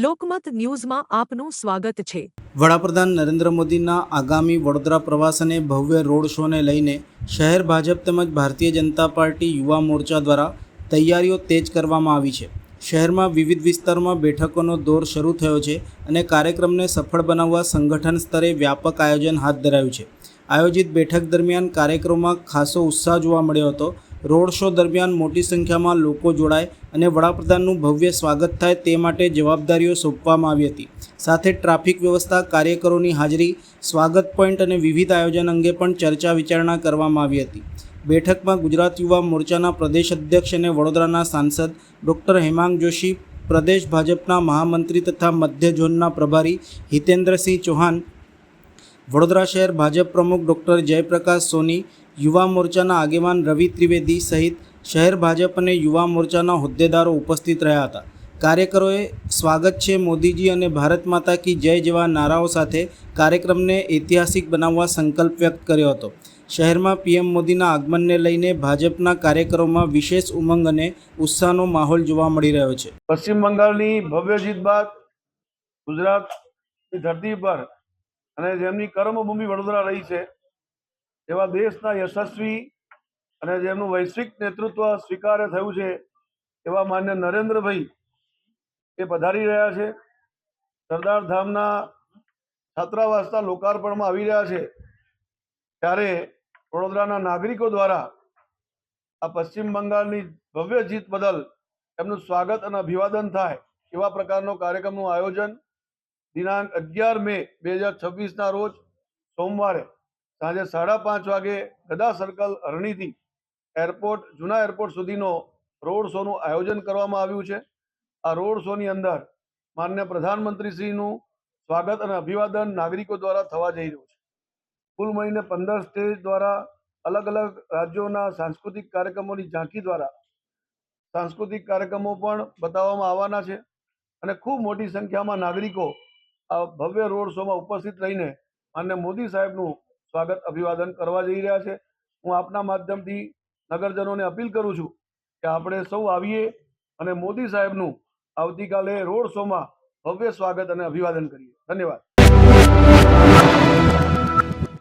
લોકમત ન્યૂઝમાં આપનું સ્વાગત છે। વડાપ્રધાન નરેન્દ્ર મોદીના આગામી વડોદરા પ્રવાસ અને ભવ્ય રોડ શોને લઈને શહેર ભાજપ તેમજ ભારતીય જનતા પાર્ટી યુવા મોરચા દ્વારા તૈયારીઓ તેજ કરવામાં આવી છે। શહેરમાં વિવિધ વિસ્તારોમાં બેઠકોનો દોર શરૂ થયો છે અને કાર્યક્રમને સફળ બનાવવા સંગઠન સ્તરે વ્યાપક આયોજન હાથ ધરાયું છે। આયોજિત બેઠક દરમિયાન કાર્યક્રમમાં ખાસો ઉત્સાહ જોવા મળ્યો હતો। રોડ શો દરમિયાન મોટી સંખ્યામાં લોકો જોડાય અને વડાપ્રધાનનું ભવ્ય સ્વાગત થાય તે માટે જવાબદારીઓ સોંપવામાં આવી હતી। સાથે ટ્રાફિક વ્યવસ્થા, કાર્યકરોની હાજરી, સ્વાગત પોઈન્ટ અને વિવિધ આયોજન અંગે પણ ચર્ચા વિચારણા કરવામાં આવી હતી। બેઠકમાં ગુજરાત યુવા મોરચાના પ્રદેશ અધ્યક્ષ અને વડોદરાના સાંસદ ડૉક્ટર હેમાંગ જોશી, પ્રદેશ ભાજપના મહામંત્રી તથા મધ્ય ઝોનના પ્રભારી હિતેન્દ્રસિંહ ચૌહાણ, વડોદરા શહેર ભાજપ પ્રમુખ ડૉક્ટર જયપ્રકાશ સોની, યુવા મોરચાના આગેવાન રવિ ત્રિવેદી સહિત શહેર ભાજપ અને યુવા મોરચાના હોદ્દેદારો ઉપસ્થિત રહ્યા હતા। કાર્યકરોએ સ્વાગત છે મોદીજી અને ભારત માતા કી જય જેવા નારાઓ સાથે કાર્યક્રમને ઐતિહાસિક બનાવવા સંકલ્પ વ્યક્ત કર્યો હતો। શહેરમાં પીએમ મોદીના આગમનને લઈને ભાજપના કાર્યકરોમાં વિશેષ ઉમંગ અને ઉત્સાહનો માહોલ જોવા મળી રહ્યો છે। પશ્ચિમ બંગાળની ભવ્ય જીત બાદ ગુજરાતની ધરતી પર અને જેમની કર્મભૂમિ વડોદરા રહી છે એવા દેશના યશસ્વી અને જેમનું વૈશ્વિક નેતૃત્વ સ્વીકાર્ય થયું છે એવા માન્ય નરેન્દ્રભાઈ એ પધારી રહ્યા છે। સરદાર ધામના છાત્રાવાસના લોકાર્પણમાં આવી રહ્યા છે ત્યારે વડોદરાના નાગરિકો દ્વારા આ પશ્ચિમ બંગાળની ભવ્ય જીત બદલ એમનું સ્વાગત અને અભિવાદન થાય એવા પ્રકારનો કાર્યક્રમનું આયોજન દિનાંક 11 મે 2026ના રોજ સોમવારે સાંજે 5:30 વાગે ગદા સર્કલ અરણીથી એરપોર્ટ, જૂના એરપોર્ટ સુધીનો રોડ શોનું આયોજન કરવામાં આવ્યું છે। આ રોડ શોની અંદર માનનીય પ્રધાનમંત્રીશ્રીનું સ્વાગત અને અભિવાદન નાગરિકો દ્વારા થવા જઈ રહ્યું છે। કુલ મળીને 15 સ્ટેજ દ્વારા અલગ અલગ રાજ્યોના સાંસ્કૃતિક કાર્યક્રમોની ઝાંખી દ્વારા સાંસ્કૃતિક કાર્યક્રમો પણ બતાવવામાં આવવાના છે અને ખૂબ મોટી સંખ્યામાં નાગરિકો આ ભવ્ય રોડ શોમાં ઉપસ્થિત રહીને માનનીય મોદી સાહેબનું સ્વાગત અભિવાદન કરવા જઈ રહ્યા છે। હું આપના માધ્યમથી નગરજનોને અપીલ કરું છું કે આપણે સૌ આવીએ અને મોદી સાહેબનું આવતીકાલે રોડ શોમાં ભવ્ય સ્વાગત અને અભિવાદન કરીએ। ધન્યવાદ।